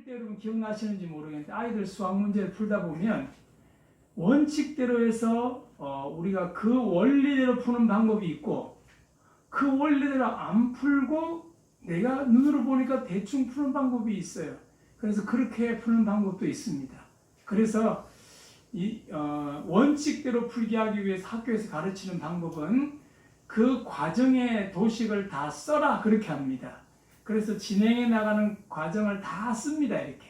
때 여러분 기억나시는지 모르겠는데 아이들 수학 문제를 풀다 보면 원칙대로 해서 우리가 그 원리대로 푸는 방법이 있고 그 원리대로 안 풀고 내가 눈으로 보니까 대충 푸는 방법이 있어요. 그래서 그렇게 푸는 방법도 있습니다. 그래서 원칙대로 풀게 하기 위해서 학교에서 가르치는 방법은 그 과정의 도식을 다 써라 그렇게 합니다. 그래서 진행해 나가는 과정을 다 씁니다. 이렇게.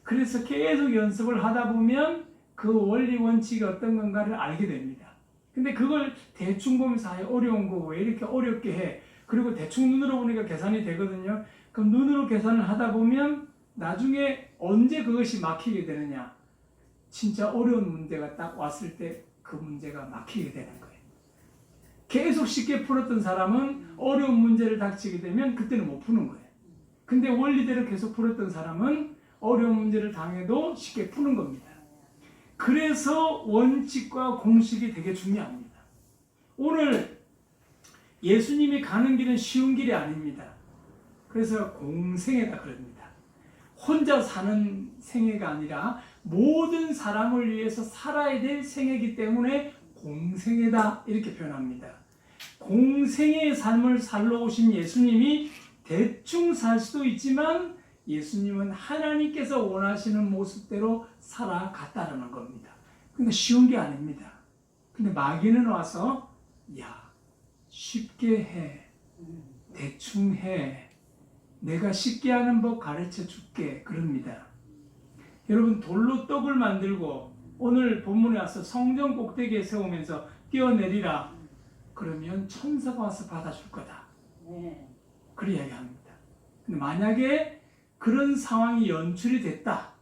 그래서 계속 연습을 하다 보면 그 원리 원칙이 어떤 건가를 알게 됩니다. 근데 그걸 대충 보면서 어려운 거 왜 이렇게 어렵게 해? 그리고 대충 눈으로 보니까 계산이 되거든요. 그럼 눈으로 계산을 하다 보면 나중에 언제 그것이 막히게 되느냐? 진짜 어려운 문제가 딱 왔을 때 그 문제가 막히게 되는 거예요. 계속 쉽게 풀었던 사람은 어려운 문제를 닥치게 되면 그때는 못 푸는 거예요. 근데 원리대로 계속 풀었던 사람은 어려운 문제를 당해도 쉽게 푸는 겁니다. 그래서 원칙과 공식이 되게 중요합니다. 오늘 예수님이 가는 길은 쉬운 길이 아닙니다. 그래서 공생애다 그럽니다. 혼자 사는 생애가 아니라 모든 사람을 위해서 살아야 될 생애이기 때문에 공생애다 이렇게 표현합니다. 공생애의 삶을 살러 오신 예수님이 대충 살 수도 있지만 예수님은 하나님께서 원하시는 모습대로 살아갔다는 겁니다. 그러니까 쉬운 게 아닙니다. 근데 마귀는 와서 야 쉽게 해, 대충 해, 내가 쉽게 하는 법 가르쳐 줄게 그럽니다. 여러분 돌로 떡을 만들고 오늘 본문에 와서 성전 꼭대기에 세우면서 뛰어내리라 그러면 천사가 와서 받아줄 거다. 그렇게 이야기합니다. 근데 만약에 그런 상황이 연출이 됐다.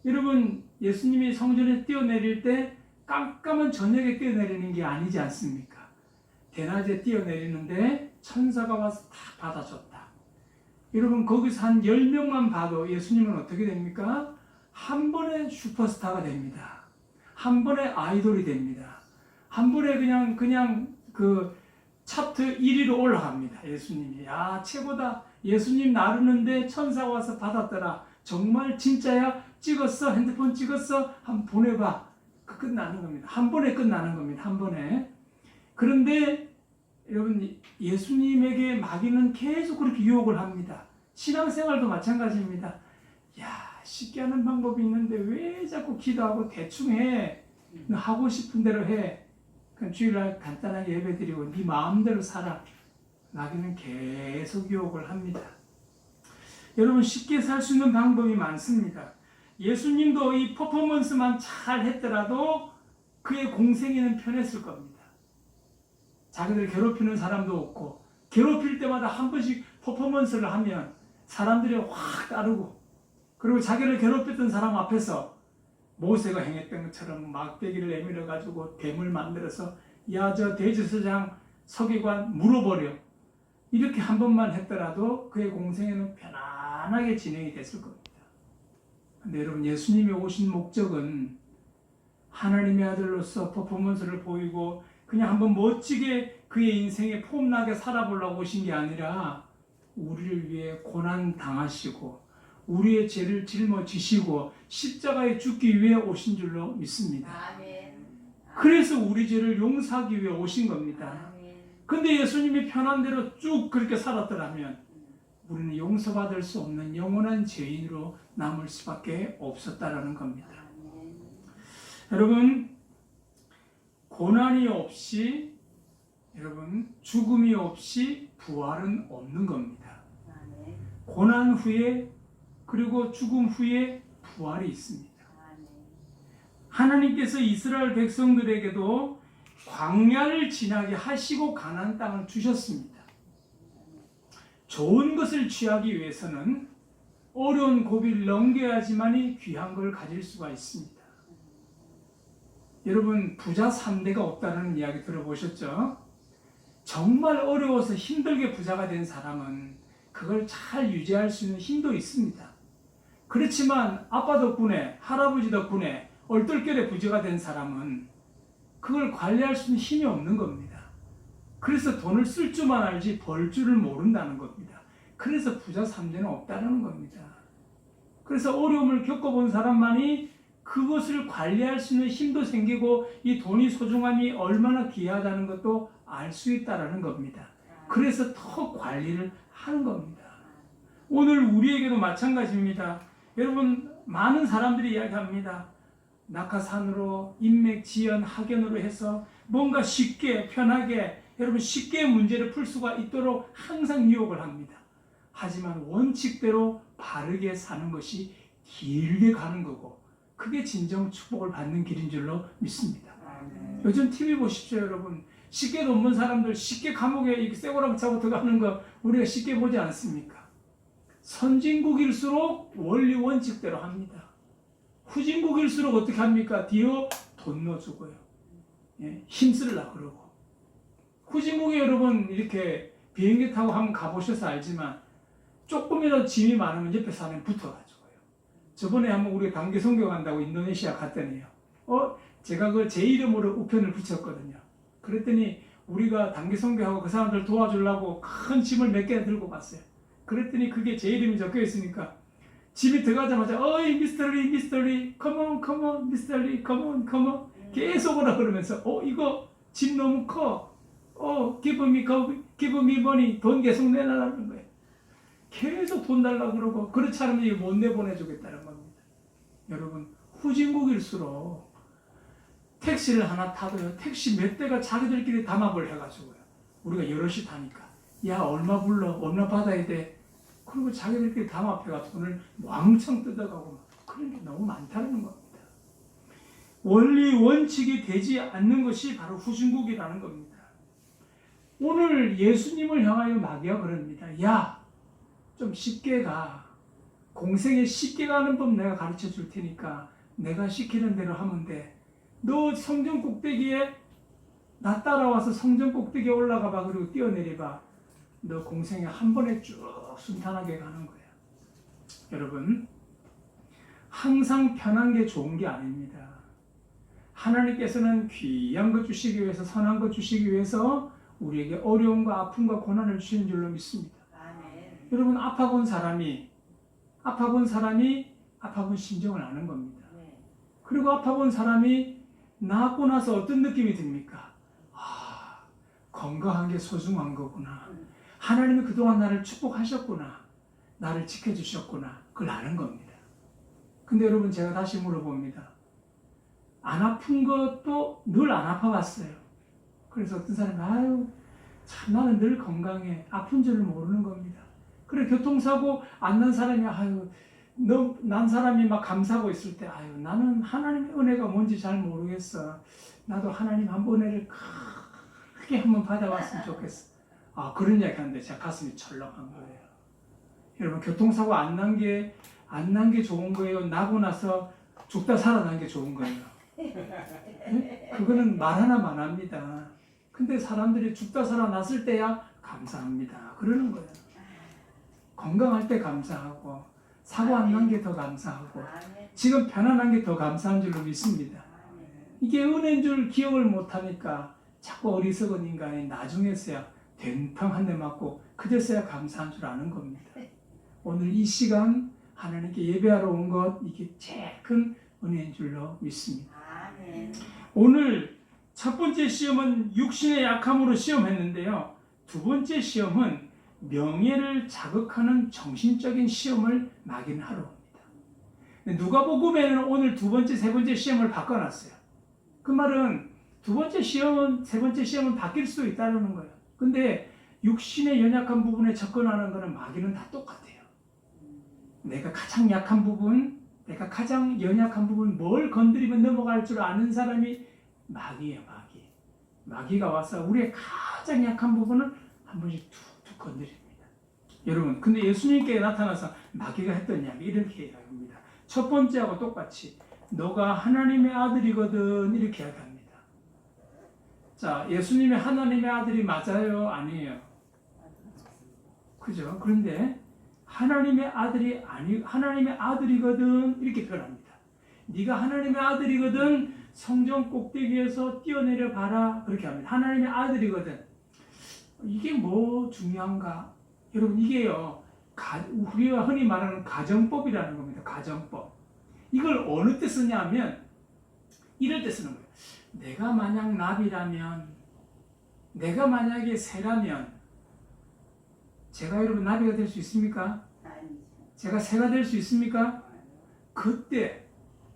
여러분 예수님이 성전에 뛰어내릴 때 깜깜한 저녁에 뛰어내리는 게 아니지 않습니까? 대낮에 뛰어내리는데 천사가 와서 다 받아줬다. 여러분 거기서 한 10명만 봐도 예수님은 어떻게 됩니까? 한 번에 슈퍼스타가 됩니다. 한 번에 아이돌이 됩니다. 한 번에 그냥 그 차트 1위로 올라갑니다. 예수님이 야 최고다. 예수님 나르는데 천사가 와서 받았더라. 정말 진짜야? 찍었어? 핸드폰 찍었어? 한번 보내봐. 끝나는 겁니다. 한 번에 끝나는 겁니다. 한 번에. 그런데 여러분 예수님에게 마귀는 계속 그렇게 유혹을 합니다. 신앙생활도 마찬가지입니다. 야 쉽게 하는 방법이 있는데 왜 자꾸 기도하고 대충 해? 하고 싶은 대로 해. 그냥 주일날 간단하게 예배드리고 네 마음대로 살아. 마귀는 계속 유혹을 합니다. 여러분 쉽게 살 수 있는 방법이 많습니다. 예수님도 이 퍼포먼스만 잘 했더라도 그의 공생애는 편했을 겁니다. 자기들 괴롭히는 사람도 없고 괴롭힐 때마다 한 번씩 퍼포먼스를 하면 사람들이 확 따르고 그리고 자기를 괴롭혔던 사람 앞에서 모세가 행했던 것처럼 막대기를 내밀어 가지고 뱀을 만들어서 야 저 대제사장 서기관 물어버려 이렇게 한 번만 했더라도 그의 공생애는 편안하게 진행이 됐을 겁니다. 근데 여러분 예수님이 오신 목적은 하나님의 아들로서 퍼포먼스를 보이고 그냥 한번 멋지게 그의 인생에 폼나게 살아보려고 오신 게 아니라 우리를 위해 고난 당하시고 우리의 죄를 짊어지시고 십자가에 죽기 위해 오신 줄로 믿습니다. 아멘. 그래서 우리 죄를 용서하기 위해 오신 겁니다. 근데 예수님이 편한 대로 쭉 그렇게 살았더라면 우리는 용서받을 수 없는 영원한 죄인으로 남을 수밖에 없었다라는 겁니다. 여러분 고난이 없이 여러분 죽음이 없이 부활은 없는 겁니다. 고난 후에 그리고 죽음 후에 부활이 있습니다. 하나님께서 이스라엘 백성들에게도 광야를 지나게 하시고 가나안 땅을 주셨습니다. 좋은 것을 취하기 위해서는 어려운 고비를 넘겨야지만이 귀한 걸 가질 수가 있습니다. 여러분 부자 3대가 없다는 이야기 들어보셨죠? 정말 어려워서 힘들게 부자가 된 사람은 그걸 잘 유지할 수 있는 힘도 있습니다. 그렇지만 아빠 덕분에 할아버지 덕분에 얼떨결에 부자가 된 사람은 그걸 관리할 수 있는 힘이 없는 겁니다. 그래서 돈을 쓸 줄만 알지 벌 줄을 모른다는 겁니다. 그래서 부자 3대는 없다는 겁니다. 그래서 어려움을 겪어본 사람만이 그것을 관리할 수 있는 힘도 생기고 이 돈이 소중함이 얼마나 귀하다는 것도 알 수 있다는 겁니다. 그래서 더 관리를 하는 겁니다. 오늘 우리에게도 마찬가지입니다. 여러분, 많은 사람들이 이야기합니다. 낙하산으로 인맥, 지연, 학연으로 해서 뭔가 쉽게 편하게 여러분 쉽게 문제를 풀 수가 있도록 항상 유혹을 합니다. 하지만 원칙대로 바르게 사는 것이 길게 가는 거고 그게 진정 축복을 받는 길인 줄로 믿습니다. 요즘 TV 보십시오, 여러분. 쉽게 돈 번 사람들 쉽게 감옥에 쇠고랑 차고 들어가는 거 우리가 쉽게 보지 않습니까? 선진국일수록 원리 원칙대로 합니다. 후진국일수록 어떻게 합니까? 뒤로 돈 넣어주고요. 예, 힘쓰려고 그러고. 후진국에 여러분 이렇게 비행기 타고 한번 가보셔서 알지만 조금이라도 짐이 많으면 옆에 사람이 붙어가지고요. 저번에 한번 우리 단기 선교 간다고 인도네시아 갔더니요. 제가 제 이름으로 우편을 붙였거든요. 그랬더니 우리가 단기 선교하고 그 사람들 도와주려고 큰 짐을 몇 개 들고 갔어요. 그랬더니 그게 제 이름이 적혀 있으니까 집에 들어가자마자 어이 미스터리 미스터리 컴온 컴온 미스터리 컴온 컴온 계속 오라 그러면서 이거 짐 너무 커 give me money 돈 계속 내놔라는 거예요. 계속 돈 달라고 그러고 그렇지 않으면 이거 못 내보내주겠다는 겁니다. 여러분 후진국일수록 택시를 하나 타도요 택시 몇 대가 자기들끼리 담합을 해가지고요 우리가 여럿이 타니까 야 얼마 불러 얼마 받아야 돼 그리고 자기들끼리 담합해가 돈을 왕창 뜯어가고 그런 게 너무 많다는 겁니다. 원리 원칙이 되지 않는 것이 바로 후진국이라는 겁니다. 오늘 예수님을 향하여 마귀가 그럽니다. 야, 좀 쉽게 가. 공생에 쉽게 가는 법 내가 가르쳐 줄 테니까 내가 시키는 대로 하면 돼. 너 성전 꼭대기에 나 따라와서 성전 꼭대기에 올라가 봐. 그리고 뛰어내려 봐. 너 공생에 한 번에 쭉 순탄하게 가는 거야. 여러분, 항상 편한 게 좋은 게 아닙니다. 하나님께서는 귀한 것 주시기 위해서 선한 것 주시기 위해서 우리에게 어려움과 아픔과 고난을 주시는 줄로 믿습니다. 아멘. 여러분 아파본 사람이 아파본 심정을 아는 겁니다. 네. 그리고 아파본 사람이 낫고 나서 어떤 느낌이 듭니까? 건강한 게 소중한 거구나. 하나님이 그동안 나를 축복하셨구나. 나를 지켜주셨구나. 그걸 아는 겁니다. 근데 여러분 제가 다시 물어봅니다. 안 아픈 것도 늘 안 아파봤어요. 그래서 어떤 사람이 참 나는 늘 건강해. 아픈 줄을 모르는 겁니다. 그래 교통사고 안 난 사람이 난 사람이 막 감사하고 있을 때 나는 하나님의 은혜가 뭔지 잘 모르겠어. 나도 하나님 한번 은혜를 크게 한번 받아왔으면 좋겠어. 그런 이야기 하는데 제 가슴이 철렁한 거예요. 여러분 교통사고 안 난 게 좋은 거예요? 나고 나서 죽다 살아난 게 좋은 거예요? 네? 그거는 말 하나만 합니다. 근데 사람들이 죽다 살아났을 때야 감사합니다. 그러는 거예요. 건강할 때 감사하고 사고 안 난 게 더 감사하고 지금 편안한 게 더 감사한 줄로 믿습니다. 이게 은혜인 줄 기억을 못하니까 자꾸 어리석은 인간이 나중에서야 된탕 한 대 맞고 그제서야 감사한 줄 아는 겁니다. 오늘 이 시간 하나님께 예배하러 온 것 이게 제일 큰 은혜인 줄로 믿습니다. 오늘 첫 번째 시험은 육신의 약함으로 시험했는데요. 두 번째 시험은 명예를 자극하는 정신적인 시험을 마귀는 하러 옵니다. 누가복음에는 오늘 두 번째, 세 번째 시험을 바꿔놨어요. 그 말은 두 번째 시험은 세 번째 시험은 바뀔 수도 있다는 거예요. 근데 육신의 연약한 부분에 접근하는 것은 마귀는 다 똑같아요. 내가 가장 약한 부분, 내가 가장 연약한 부분, 뭘 건드리면 넘어갈 줄 아는 사람이 마귀예요, 마귀. 마귀가 와서 우리의 가장 약한 부분을 한 번씩 툭툭 건드립니다. 여러분, 근데 예수님께 나타나서 마귀가 했던 이야기 이렇게 이야기합니다. 첫 번째하고 똑같이 너가 하나님의 아들이거든 이렇게 이야기합니다. 자, 예수님이 하나님의 아들이 맞아요? 아니에요? 그죠? 그런데 하나님의 아들이거든 이렇게 표현합니다. 네가 하나님의 아들이거든 성전 꼭대기에서 뛰어내려 봐라 그렇게 합니다. 하나님의 아들이거든. 이게 뭐 중요한가? 여러분 이게요 우리가 흔히 말하는 가정법이라는 겁니다. 가정법. 이걸 어느 때 쓰냐면 이럴 때 쓰는 거예요. 내가 만약 나비라면, 내가 만약에 새라면, 제가 여러분 나비가 될 수 있습니까? 제가 새가 될 수 있습니까? 그때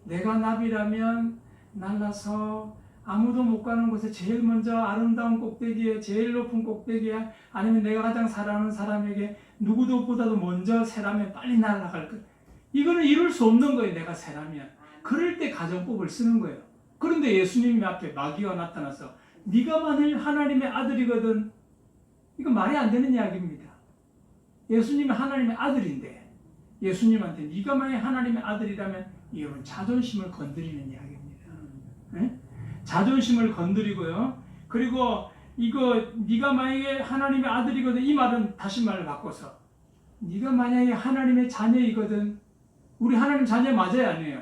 내가 나비라면 날라서 아무도 못 가는 곳에 제일 먼저 아름다운 꼭대기에, 제일 높은 꼭대기에, 아니면 내가 가장 사랑하는 사람에게 누구보다도 먼저 새라면 빨리 날아갈 것. 이거는 이룰 수 없는 거예요. 내가 새라면. 그럴 때 가정법을 쓰는 거예요. 그런데 예수님 앞에 마귀가 나타나서 네가 만일 하나님의 아들이거든. 이거 말이 안 되는 이야기입니다. 예수님이 하나님의 아들인데 예수님한테 네가 만일 하나님의 아들이라면, 이건 자존심을 건드리는 이야기입니다. 네? 자존심을 건드리고요. 그리고 이거 네가 만약에 하나님의 아들이거든, 이 말은 다시 말을 바꿔서 네가 만약에 하나님의 자녀이거든. 우리 하나님 자녀 맞아요, 아니에요?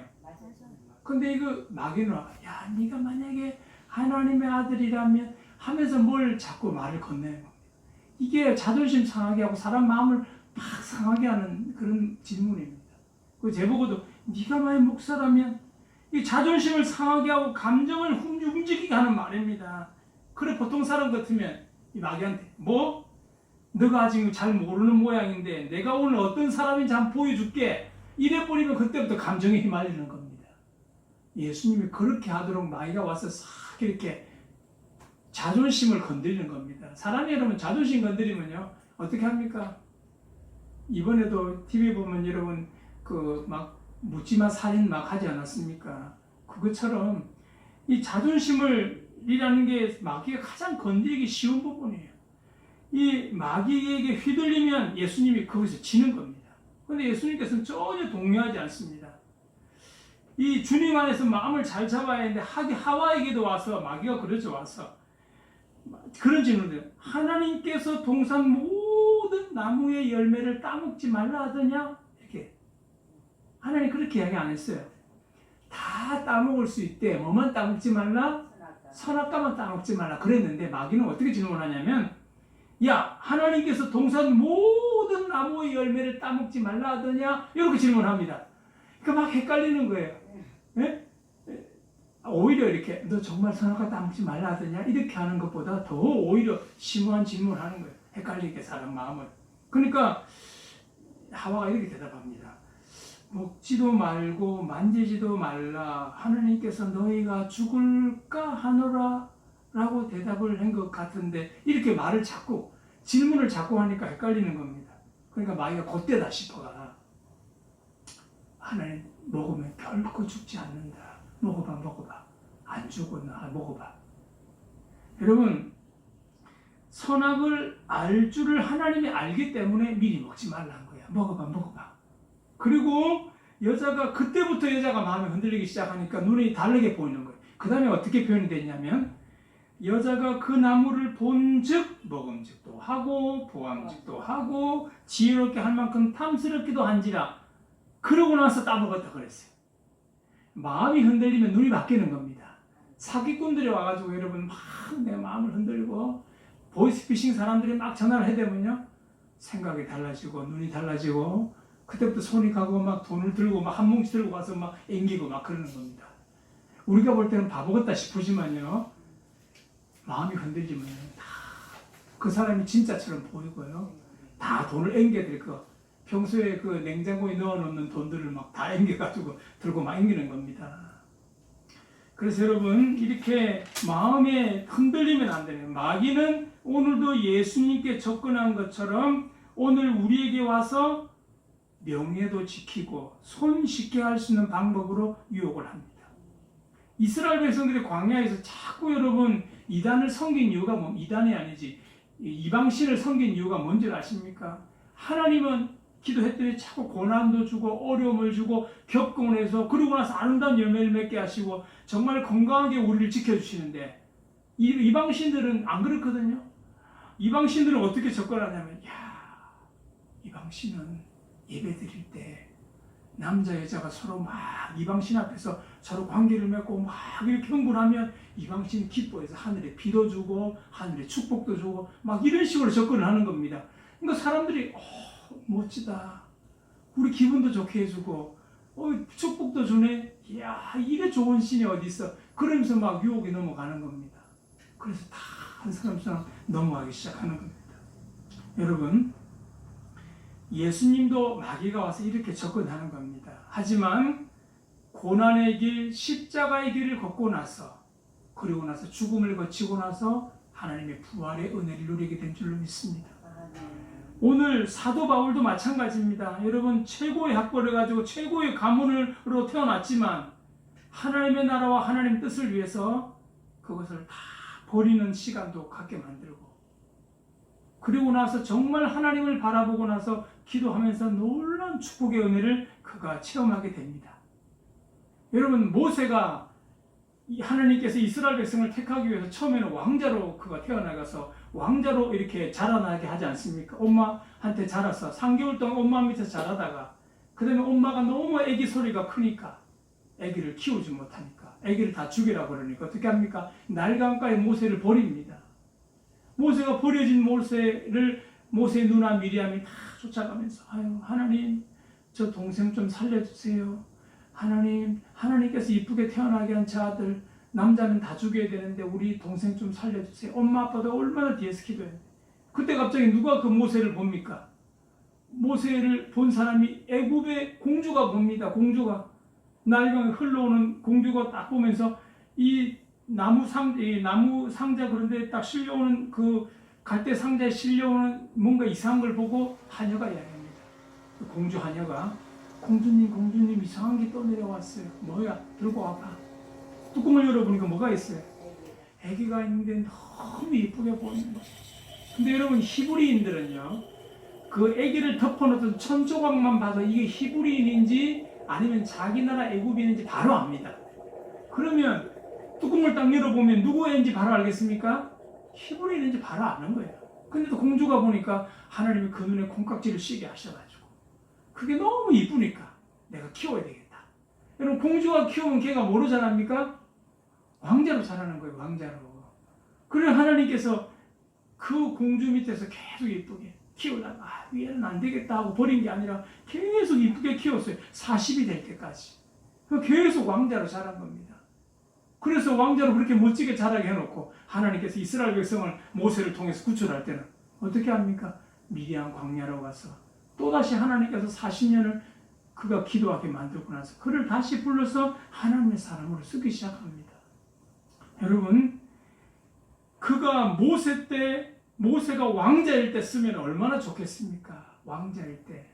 근데 이거 마귀는 야, 네가 만약에 하나님의 아들이라면 하면서 뭘 자꾸 말을 건네는 겁니다. 이게 자존심 상하게 하고 사람 마음을 막 상하게 하는 그런 질문입니다. 그 제보고도 네가 만약 목사라면, 이 자존심을 상하게 하고 감정을 움직이게 하는 말입니다. 그래 보통 사람 같으면 이 마귀한테 뭐? 너가 아직 잘 모르는 모양인데 내가 오늘 어떤 사람인지 한번 보여줄게. 이래버리면 그때부터 감정에 휘말리는 겁니다. 예수님이 그렇게 하도록 마귀가 와서 싹 이렇게 자존심을 건드리는 겁니다. 사람이 여러분 자존심 건드리면요 어떻게 합니까? 이번에도 TV 보면 여러분 그 막 묻지마 살인 막 하지 않았습니까? 그것처럼 이 자존심이라는 게 마귀가 가장 건드리기 쉬운 부분이에요. 이 마귀에게 휘둘리면 예수님이 거기서 지는 겁니다. 그런데 예수님께서는 전혀 동요하지 않습니다. 이 주님 안에서 마음을 잘 잡아야 하는데 하와에게도 와서 마귀가 그러죠. 와서 그런 질문을, 하나님께서 동산 모든 나무의 열매를 따먹지 말라 하더냐? 이렇게. 하나님 그렇게 이야기 안 했어요. 다 따먹을 수 있대. 뭐만 따먹지 말라? 선악과만 따먹지 말라 그랬는데 마귀는 어떻게 질문하냐면, 야, 하나님께서 동산 모든 나무의 열매를 따먹지 말라 하더냐? 이렇게 질문합니다. 그러니까 막 헷갈리는 거예요. 네? 오히려 이렇게 너 정말 선악과 따먹지 말라 하더냐? 이렇게 하는 것보다 더 오히려 심오한 질문을 하는 거예요. 헷갈리게 사람 마음을. 그러니까 하와가 이렇게 대답합니다. 먹지도 말고 만지지도 말라. 하나님께서 너희가 죽을까 하노라 라고 대답을 한 것 같은데, 이렇게 말을 자꾸 질문을 자꾸 하니까 헷갈리는 겁니다. 그러니까 마귀가 그때다 싶어가, 하나님 먹으면 결코 죽지 않는다. 먹어봐. 안 죽었나? 먹어봐. 여러분, 선악을 알 줄을 하나님이 알기 때문에 미리 먹지 말라는 거야. 먹어봐. 그리고 그때부터 여자가 마음이 흔들리기 시작하니까 눈이 다르게 보이는 거예요. 그 다음에 어떻게 표현이 됐냐면, 여자가 그 나무를 본즉 먹음직도 하고 보암직도 하고 지혜롭게 할 만큼 탐스럽기도 한지라. 그러고 나서 따먹었다 그랬어요. 마음이 흔들리면 눈이 바뀌는 겁니다. 사기꾼들이 와가지고 여러분 막 내 마음을 흔들고, 보이스피싱 사람들이 막 전화를 해대면요 생각이 달라지고 눈이 달라지고, 그때부터 손이 가고 막 돈을 들고 막 한 뭉치 들고 와서 막 앵기고 막 그러는 겁니다. 우리가 볼 때는 바보 같다 싶으지만요, 마음이 흔들리면 다 그 사람이 진짜처럼 보이고요, 다 돈을 앵겨들 거. 평소에 그 냉장고에 넣어놓는 돈들을 막 다 앵겨가지고 들고 막 앵기는 겁니다. 그래서 여러분, 이렇게 마음에 흔들리면 안 돼요. 마귀는 오늘도 예수님께 접근한 것처럼 오늘 우리에게 와서 명예도 지키고 손쉽게 할 수 있는 방법으로 유혹을 합니다. 이스라엘 백성들이 광야에서 자꾸 여러분 이단을 섬긴 이유가 이단이 아니지, 이방신을 섬긴 이유가 뭔지 아십니까? 하나님은 기도했더니 자꾸 고난도 주고 어려움을 주고 겪고 해서, 그러고 나서 아름다운 열매를 맺게 하시고 정말 건강하게 우리를 지켜주시는데, 이방신들은 안 그렇거든요. 이방신들은 어떻게 접근하냐면, 이방신은 예배 드릴 때 남자 여자가 서로 막 이방신 앞에서 서로 관계를 맺고 막 이렇게 흥분하면 이방신이 기뻐해서 하늘에 비도 주고 하늘에 축복도 주고 막 이런 식으로 접근을 하는 겁니다. 그러니까 사람들이 멋지다, 우리 기분도 좋게 해주고 축복도 주네. 이야, 이래 좋은 신이 어디 있어? 그러면서 막 유혹이 넘어가는 겁니다. 그래서 다 한 사람씩 넘어가기 시작하는 겁니다. 여러분, 예수님도 마귀가 와서 이렇게 접근하는 겁니다. 하지만 고난의 길, 십자가의 길을 걷고 나서, 그리고 나서 죽음을 거치고 나서 하나님의 부활의 은혜를 누리게 된 줄로 믿습니다. 오늘 사도 바울도 마찬가지입니다. 여러분, 최고의 학벌을 가지고 최고의 가문으로 태어났지만 하나님의 나라와 하나님의 뜻을 위해서 그것을 다 버리는 시간도 갖게 만들고, 그리고 나서 정말 하나님을 바라보고 나서 기도하면서 놀라운 축복의 은혜를 그가 체험하게 됩니다. 여러분, 모세가 하나님께서 이스라엘 백성을 택하기 위해서 처음에는 왕자로 그가 태어나가서 왕자로 이렇게 자라나게 하지 않습니까? 엄마한테 자라서 3개월 동안 엄마 밑에서 자라다가, 그 다음에 엄마가 너무 아기 소리가 크니까 아기를 키우지 못하니까 아기를 다 죽이라고 그러니까 어떻게 합니까? 날강가에 모세를 버립니다. 모세가 버려진 모세의 누나 미리암이 다 쫓아가면서, 아유, 하나님, 저 동생 좀 살려주세요. 하나님께서 이쁘게 태어나게 한 저 아들, 남자는 다 죽여야 되는데 우리 동생 좀 살려주세요. 엄마 아빠도 얼마나 뒤에서 기도했는데. 그때 갑자기 누가 그 모세를 봅니까? 모세를 본 사람이 애굽의 공주가 봅니다. 공주가 날강에 흘러오는 공주가 딱 보면서 이 나무 상자 그런데 딱 실려오는 그 갈대 상자에 실려오는 뭔가 이상한 걸 보고 하녀가 이야기합니다. 그 공주 하녀가, 공주님 이상한 게 떠내려왔어요. 뭐야? 들고 와봐. 뚜껑을 열어보니까 뭐가 있어요? 아기가 있는데 너무 이쁘게 보이는 거예요. 근데 여러분, 히브리인들은요, 그 아기를 덮어놓던 천 조각만 봐도 이게 히브리인인지 아니면 자기 나라 애굽인인지 바로 압니다. 그러면 뚜껑을 딱 열어보면 누구 애인지 바로 알겠습니까? 히브리인인지 바로 아는 거예요. 근데 또 공주가 보니까 하나님이 그 눈에 콩깍지를 씌게 하셔가지고 그게 너무 이쁘니까 내가 키워야 되겠다. 여러분, 공주가 키우면 걔가 뭐로 자랍니까? 왕자로 자라는 거예요. 왕자로. 그래 하나님께서 그 공주 밑에서 계속 이쁘게 키우다가 얘는 안 되겠다 하고 버린 게 아니라 계속 이쁘게 키웠어요. 40이 될 때까지. 계속 왕자로 자란 겁니다. 그래서 왕자로 그렇게 멋지게 자라게 해놓고 하나님께서 이스라엘 백성을 모세를 통해서 구출할 때는 어떻게 합니까? 미디안 광야로 가서 또다시 하나님께서 40년을 그가 기도하게 만들고 나서 그를 다시 불러서 하나님의 사람으로 쓰기 시작합니다. 여러분, 그가 모세가 왕자일 때 쓰면 얼마나 좋겠습니까? 왕자일 때.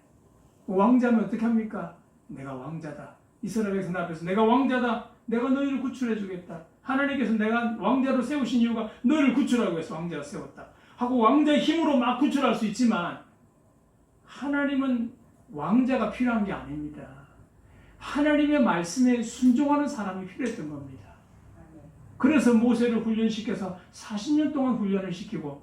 왕자면 어떻게 합니까? 내가 왕자다. 이스라엘 백성 앞에서 내가 왕자다. 내가 너희를 구출해 주겠다. 하나님께서 내가 왕자로 세우신 이유가 너희를 구출하기 위해서 왕자로 세웠다. 하고 왕자의 힘으로 막 구출할 수 있지만 하나님은 왕자가 필요한 게 아닙니다. 하나님의 말씀에 순종하는 사람이 필요했던 겁니다. 그래서 모세를 훈련시켜서 40년 동안 훈련을 시키고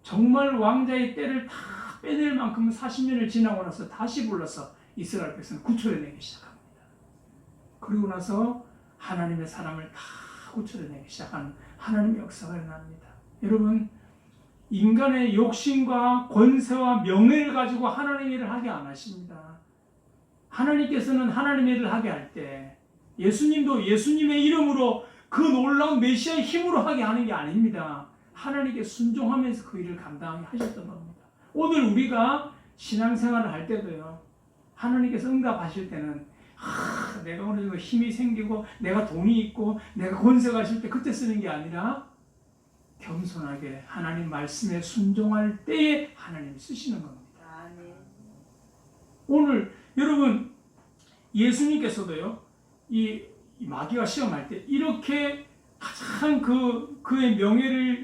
정말 왕자의 때를 다 빼낼 만큼 40년을 지나고 나서 다시 불러서 이스라엘 백성을 구출해내기 시작합니다. 그리고 나서 하나님의 사람을 다 구출해내기 시작하는 하나님의 역사가 일어납니다. 여러분, 인간의 욕심과 권세와 명예를 가지고 하나님의 일을 하게 안 하십니다. 하나님께서는 하나님의 일을 하게 할 때 예수님도 예수님의 이름으로 그 놀라운 메시아의 힘으로 하게 하는 게 아닙니다. 하나님께 순종하면서 그 일을 감당하게 하셨던 겁니다. 오늘 우리가 신앙생활을 할 때도요, 하나님께서 응답하실 때는 내가 어느 정도 힘이 생기고 내가 돈이 있고 내가 권세가 있을 때 그때 쓰는 게 아니라 겸손하게 하나님 말씀에 순종할 때에 하나님이 쓰시는 겁니다. 오늘 여러분, 예수님께서도요, 이 마귀가 시험할 때 이렇게 가장 그의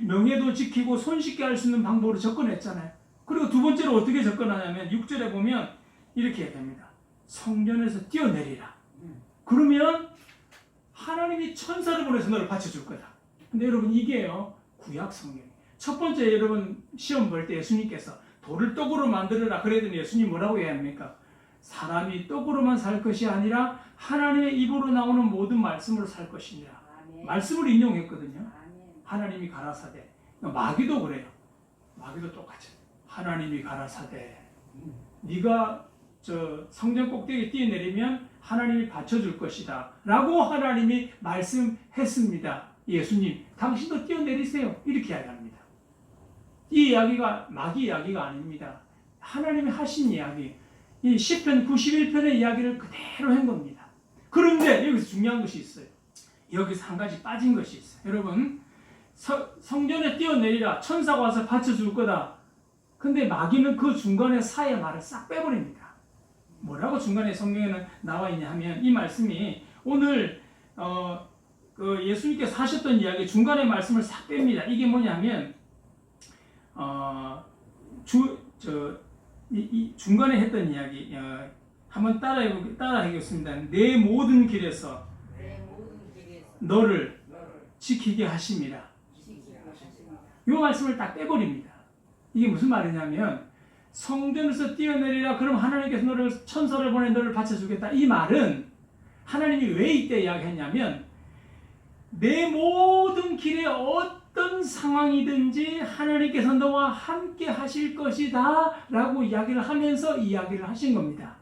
명예도 지키고 손쉽게 할 수 있는 방법으로 접근했잖아요. 그리고 두 번째로 어떻게 접근하냐면 6절에 보면 이렇게 얘기합니다. 성전에서 뛰어내리라. 그러면 하나님이 천사를 보내서 너를 바쳐줄 거다. 근데 여러분, 이게요, 구약 성경. 첫 번째, 여러분 시험 볼 때 예수님께서 돌을 떡으로 만들어라 그랬더니 예수님 뭐라고 해야 합니까? 사람이 떡으로만 살 것이 아니라 하나님의 입으로 나오는 모든 말씀으로 살 것이니라. 말씀을 인용했거든요. 하나님이 가라사대. 마귀도 그래요. 마귀도 똑같이. 하나님이 가라사대. 네가 성전 꼭대기에 뛰어내리면 하나님이 받쳐줄 것이다 라고 하나님이 말씀했습니다. 예수님 당신도 뛰어내리세요 이렇게 이야기합니다. 이 이야기가 마귀 이야기가 아닙니다. 하나님이 하신 이야기, 이 시편 91편의 이야기를 그대로 한 겁니다. 그런데 여기서 중요한 것이 있어요. 여기서 한 가지 빠진 것이 있어요. 여러분, 성전에 뛰어내리라, 천사가 와서 받쳐줄 거다. 근데 마귀는 그 중간에 사의 말을 싹 빼버립니다. 뭐라고 중간에 성경에는 나와 있냐 하면, 이 말씀이 오늘 그 예수님께서 하셨던 이야기 중간에 말씀을 싹 뺍니다. 이게 뭐냐면 이 중간에 했던 이야기 한번 따라하겠습니다. 내 모든 길에서 너를 지키게 하심이라. 이 말씀을 딱 빼버립니다. 이게 무슨 말이냐면 성전에서 뛰어내리라 그럼 하나님께서 너를 천사를 보내 너를 받쳐주겠다. 이 말은 하나님이 왜 이때 이야기했냐면 내 모든 길에 어떤 상황이든지 하나님께서 너와 함께 하실 것이다 라고 이야기를 하면서 이야기를 하신 겁니다.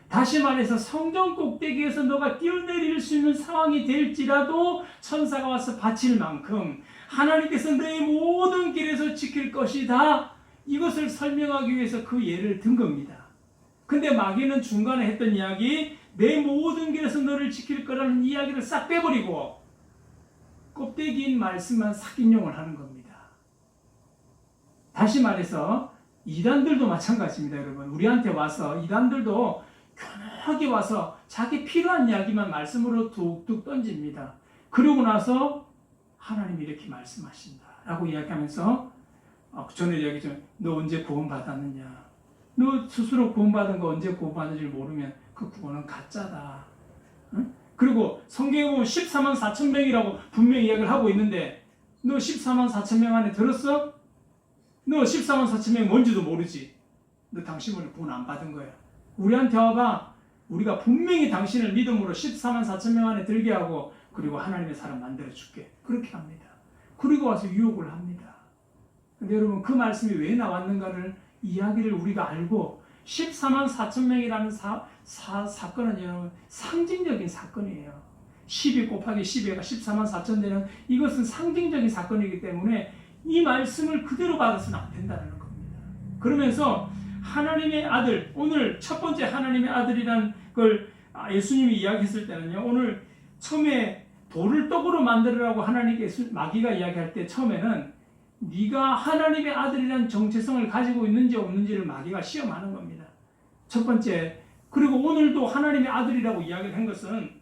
다시 말해서 성전 꼭대기에서 너가 뛰어내릴 수 있는 상황이 될지라도 천사가 와서 바칠 만큼 하나님께서 너의 모든 길에서 지킬 것이다. 이것을 설명하기 위해서 그 예를 든 겁니다. 근데 마귀는 중간에 했던 이야기, 내 모든 길에서 너를 지킬 거라는 이야기를 싹 빼버리고 껍데기인 말씀만 싹 인용을 하는 겁니다. 다시 말해서 이단들도 마찬가지입니다. 여러분, 우리한테 와서 이단들도 편하게 와서 자기 필요한 이야기만 말씀으로 툭툭 던집니다. 그러고 나서 하나님이 이렇게 말씀하신다 라고 이야기하면서 전에 이야기했지만 너 언제 구원받았느냐, 너 스스로 구원받은 거 언제 구원받는지 모르면 그 구원은 가짜다. 응? 그리고 성경에 보면 14만 4천 명이라고 분명히 이야기를 하고 있는데 너 14만 4천 명 안에 들었어? 너 14만 4천 명 뭔지도 모르지. 너 당신을 구원 안 받은 거야. 우리한테 와봐. 우리가 분명히 당신을 믿음으로 14만 4천 명 안에 들게 하고 그리고 하나님의 사람 만들어줄게. 그렇게 합니다. 그리고 와서 유혹을 합니다. 근데 여러분, 그 말씀이 왜 나왔는가를 이야기를 우리가 알고 14만 4천 명이라는 사건은 여러분 상징적인 사건이에요. 12 곱하기 12가 14만 4천 되는 이것은 상징적인 사건이기 때문에 이 말씀을 그대로 받아서는 안 된다는 겁니다. 그러면서 하나님의 아들, 오늘 첫 번째 하나님의 아들이라는 걸 예수님이 이야기했을 때는요, 오늘 처음에 돌을 떡으로 만들으라고 하나님께서 마귀가 이야기할 때 처음에는 네가 하나님의 아들이라는 정체성을 가지고 있는지 없는지를 마귀가 시험하는 겁니다. 첫 번째. 그리고 오늘도 하나님의 아들이라고 이야기를 한 것은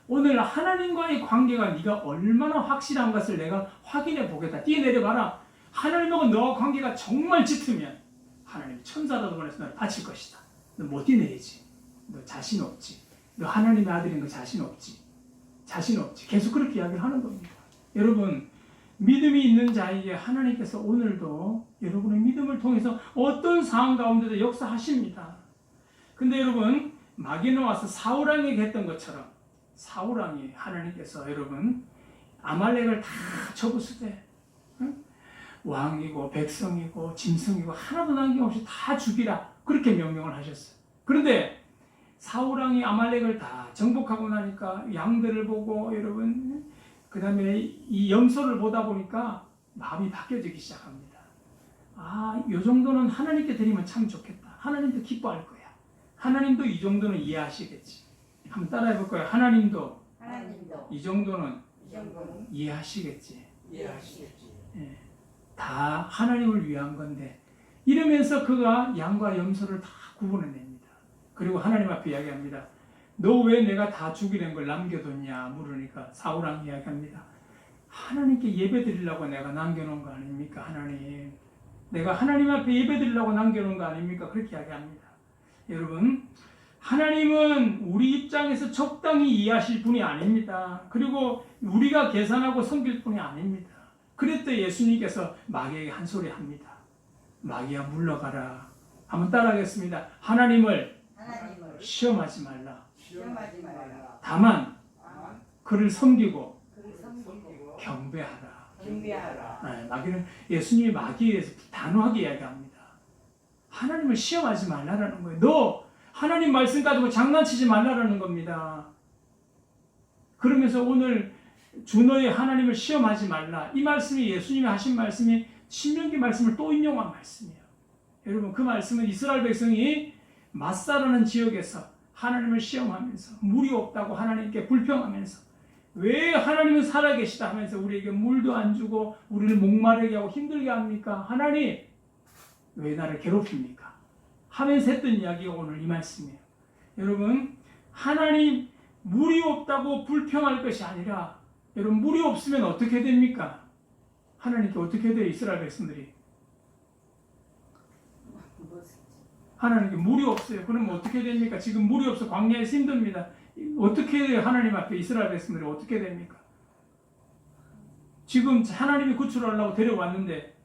오늘 하나님과의 관계가 네가 얼마나 확실한 것을 내가 확인해 보겠다. 뛰어내려가라. 하나님하고 너와 관계가 정말 짙으면 하나님이 천사라도 보내서 너를 바칠 것이다. 너 못 뛰어내리지. 너 자신 없지. 너 하나님의 아들인 거 자신 없지. 자신 없지. 계속 그렇게 이야기를 하는 겁니다. 여러분, 믿음이 있는 자에게 하나님께서 오늘도 여러분의 믿음을 통해서 어떤 상황 가운데도 역사하십니다. 근데 여러분, 마귀는 와서 사울왕에게 했던 것처럼 사울왕이 하나님께서 여러분 아말렉을 다 접었을 때 왕이고 백성이고 짐승이고 하나도 남김없이 다 죽이라 그렇게 명령을 하셨어요. 그런데 사울왕이 아말렉을 다 정복하고 나니까 양들을 보고 여러분 그 다음에 이 염소를 보다 보니까 마음이 바뀌어지기 시작합니다. 이 정도는 하나님께 드리면 참 좋겠다. 하나님도 기뻐할 거야. 하나님도 이 정도는 이해하시겠지. 한번 따라해 볼 거예요. 하나님도 이 정도는 이해하시겠지. 예, 다 하나님을 위한 건데 이러면서 그가 양과 염소를 다 구분해냅니다. 그리고 하나님 앞에 이야기합니다. 너 왜 내가 다 죽이는 걸 남겨뒀냐 물으니까 사울왕 이야기합니다. 하나님께 예배 드리려고 내가 남겨놓은 거 아닙니까? 하나님, 내가 하나님 앞에 예배 드리려고 남겨놓은 거 아닙니까? 그렇게 이야기합니다. 여러분, 하나님은 우리 입장에서 적당히 이해하실 분이 아닙니다. 그리고 우리가 계산하고 섬길 분이 아닙니다. 그랬더니 예수님께서 마귀에게 한 소리 합니다. 마귀야 물러가라. 한번 따라하겠습니다. 하나님을 시험하지 말라. 다만 그를 섬기고 경배하라. 네, 마귀는 예수님이 마귀에 대해서 단호하게 이야기합니다. 하나님을 시험하지 말라라는 거예요. 너 하나님 말씀 가지고 장난치지 말라라는 겁니다. 그러면서 오늘 주 너의 하나님을 시험하지 말라. 이 말씀이 예수님이 하신 말씀이 신명기 말씀을 또 인용한 말씀이에요. 여러분 그 말씀은 이스라엘 백성이 마사라는 지역에서 하나님을 시험하면서 물이 없다고 하나님께 불평하면서 왜 하나님은 살아계시다 하면서 우리에게 물도 안 주고 우리를 목마르게 하고 힘들게 합니까? 하나님 왜 나를 괴롭힙니까? 하면서 했던 이야기가 오늘 이 말씀이에요. 여러분 하나님 물이 없다고 불평할 것이 아니라 여러분 물이 없으면 어떻게 됩니까? 하나님께 어떻게 돼요? 이스라엘 백성들이 하나님께 물이 없어요. 그러면 어떻게 됩니까? 지금 물이 없어 광야에서 힘듭니다. 어떻게 돼요? 하나님 앞에 이스라엘 백성들이 어떻게 됩니까? 지금 하나님이 구출하려고 데려왔는데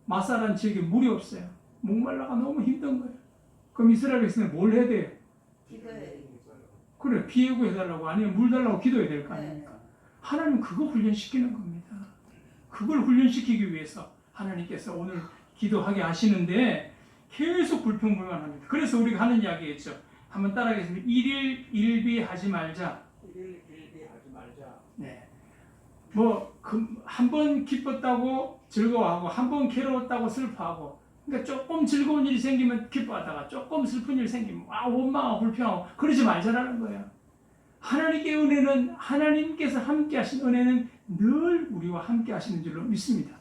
마사라는 지역에 물이 없어요. 목말라가 너무 힘든 거예요. 그럼 이스라엘 백성들이 뭘 해야 돼요? 기도해. 그래 비 예고해달라고 아니면 물 달라고 기도해야 될 거 아닙니까? 하나님은 그거 훈련시키는 겁니다. 그걸 훈련시키기 위해서 하나님께서 오늘 기도하게 하시는데 계속 불평불만합니다. 그래서 우리가 하는 이야기겠죠. 한번 따라하겠습니다. 일일 일비하지 말자. 일일 일비하지 말자. 네. 뭐 한 번 기뻤다고 즐거워하고 한 번 괴로웠다고 슬퍼하고 그러니까 조금 즐거운 일이 생기면 기뻐하다가 조금 슬픈 일이 생기면 원망하고 불평하고 그러지 말자라는 거예요. 하나님께 은혜는 하나님께서 함께 하신 은혜는 늘 우리와 함께 하시는 줄로 믿습니다.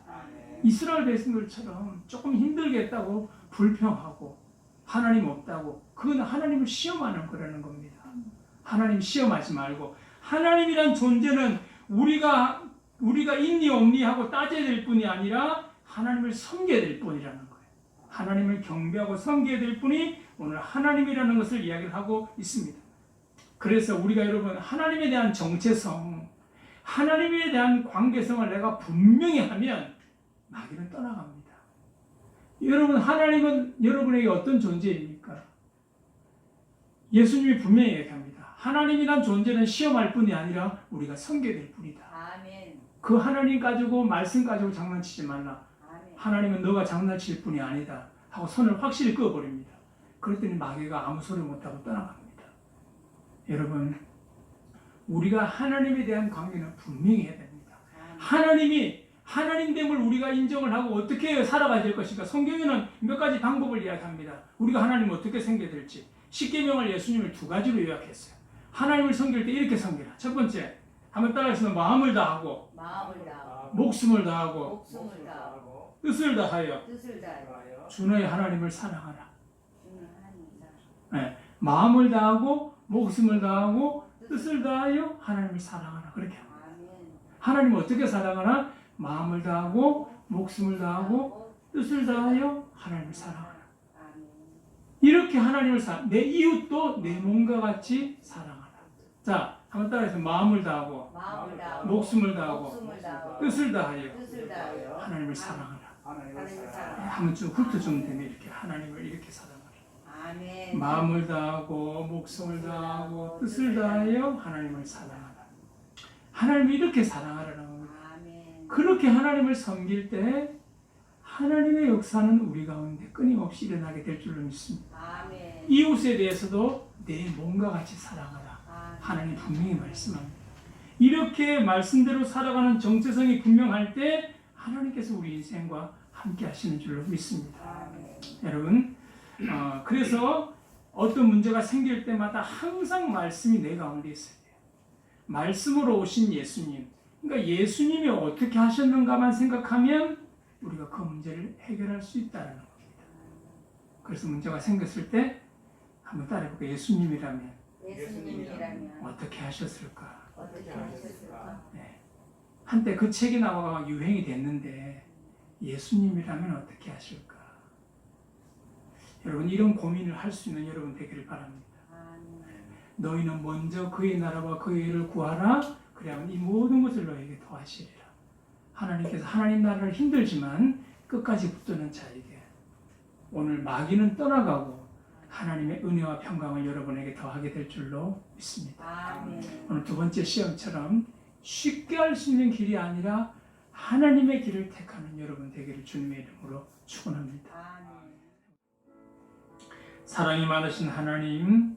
이스라엘 백성들처럼 조금 힘들게 했다고 불평하고 하나님 없다고 그건 하나님을 시험하는 거라는 겁니다. 하나님 시험하지 말고 하나님이란 존재는 우리가 있니 없니 하고 따져야 될 뿐이 아니라 하나님을 섬겨야 될 뿐이라는 거예요. 하나님을 경배하고 섬겨야 될 뿐이 오늘 하나님이라는 것을 이야기를 하고 있습니다. 그래서 우리가 여러분 하나님에 대한 정체성 하나님에 대한 관계성을 내가 분명히 하면 마귀는 떠나갑니다. 여러분 하나님은 여러분에게 어떤 존재입니까? 예수님이 분명히 얘기합니다. 하나님이란 존재는 시험할 뿐이 아니라 우리가 섬겨야 될 뿐이다. 아멘. 그 하나님 가지고 말씀 가지고 장난치지 말라. 아멘. 하나님은 너가 장난칠 뿐이 아니다 하고 손을 확실히 그어버립니다. 그랬더니 마귀가 아무 소리 못하고 떠나갑니다. 여러분 우리가 하나님에 대한 관계는 분명히 해야 됩니다. 하나님이 하나님됨을 우리가 인정을 하고 어떻게 살아가야 될 것인가. 성경에는 몇 가지 방법을 이야기합니다. 우리가 하나님을 어떻게 섬겨야 될지. 십계명을 예수님을 두 가지로 요약했어요. 하나님을 섬길 때 이렇게 섬기라. 첫 번째 한번 따라해서 마음을 다하고 마음을 다하고 목숨을 다하고 목숨을 다하고 뜻을 다하여 뜻을 다하여 주 너의 하나님을 사랑하라. 주는 하나님을 네, 마음을 다하고 목숨을 다하고 뜻을 다하여 하나님을 사랑하라. 그렇게 합니다. 아멘. 하나님을 어떻게 사랑하나? 마음을 다하고 목숨을 다하고 뜻을 다하여 하나님을 사랑하라. 아멘. 이렇게 하나님을 내 이웃도 내 몸과 같이 사랑하라. 자, 한번 따라해서 마음을 다하고 마음을 다하고 목숨을 다하고 목숨을 다하고 뜻을 다하여 뜻을 다하여 하나님을 사랑하라. 하나님을 하나님을 사랑하라. 사랑하라. 한번 쭉 훑어주면 되면 이렇게 하나님을 이렇게 사랑하라. 아멘. 마음을 다하고 목숨을 다하고 뜻을 다하여 하나님을 사랑하라. 하나님을 이렇게 사랑하라는 겁니다. 아멘. 그렇게 하나님을 섬길 때 하나님의 역사는 우리 가운데 끊임없이 일어나게 될 줄로 믿습니다. 아멘. 이웃에 대해서도 내 몸과 같이 사랑하라. 하나님 분명히 말씀합니다. 이렇게 말씀대로 살아가는 정체성이 분명할 때 하나님께서 우리 인생과 함께 하시는 줄로 믿습니다. 아멘. 여러분 그래서 어떤 문제가 생길 때마다 항상 말씀이 내 가운데 있어야 돼요. 말씀으로 오신 예수님, 그러니까 예수님이 어떻게 하셨는가만 생각하면 우리가 그 문제를 해결할 수 있다는 겁니다. 그래서 문제가 생겼을 때 한번 따라해볼까요? 예수님이라면 예수님이라면 어떻게 하셨을까? 어떻게 하셨을까? 네. 한때 그 책이 나와가 유행이 됐는데 예수님이라면 어떻게 하실까? 여러분 이런 고민을 할 수 있는 여러분 되기를 바랍니다. 아멘. 너희는 먼저 그의 나라와 그의 의를 구하라. 그래야만 이 모든 것을 너에게 더하시리라. 하나님께서 하나님 나라를 힘들지만 끝까지 붙드는 자에게 오늘 마귀는 떠나가고 하나님의 은혜와 평강을 여러분에게 더하게 될 줄로 믿습니다. 아멘. 오늘 두 번째 시험처럼 쉽게 할 수 있는 길이 아니라 하나님의 길을 택하는 여러분 되기를 주님의 이름으로 축원합니다. 아멘. 사랑이 많으신 하나님,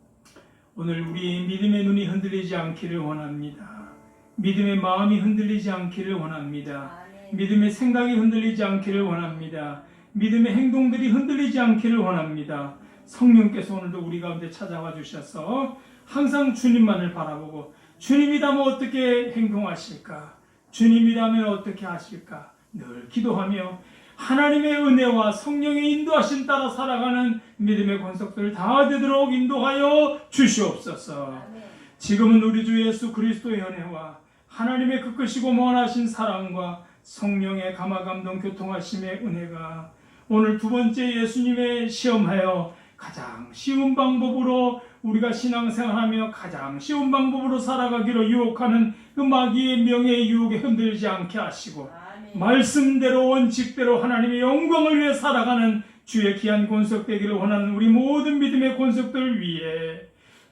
오늘 우리 믿음의 눈이 흔들리지 않기를 원합니다. 믿음의 마음이 흔들리지 않기를 원합니다. 아멘. 믿음의 생각이 흔들리지 않기를 원합니다. 믿음의 행동들이 흔들리지 않기를 원합니다. 성령께서 오늘도 우리 가운데 찾아와 주셔서 항상 주님만을 바라보고 주님이라면 어떻게 행동하실까? 주님이라면 어떻게 하실까? 늘 기도하며 하나님의 은혜와 성령의 인도하심 따라 살아가는 믿음의 권속들 다 되도록 인도하여 주시옵소서. 아멘. 지금은 우리 주 예수 그리스도의 은혜와 하나님의 그 크시고 원하신 사랑과 성령의 감화감동 교통하심의 은혜가 오늘 두 번째 예수님의 시험하여 가장 쉬운 방법으로 우리가 신앙생활하며 가장 쉬운 방법으로 살아가기로 유혹하는 그 마귀의 명예의 유혹에 흔들리지 않게 하시고 아멘. 말씀대로 원칙대로 하나님의 영광을 위해 살아가는 주의 귀한 권속되기를 원하는 우리 모든 믿음의 권속들 위해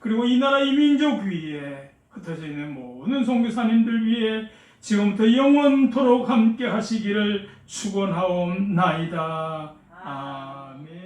그리고 이 나라 이 민족 위에 흩어져 있는 모든 선교사님들 위해 지금부터 영원토록 함께 하시기를 축원하옵나이다. 아멘.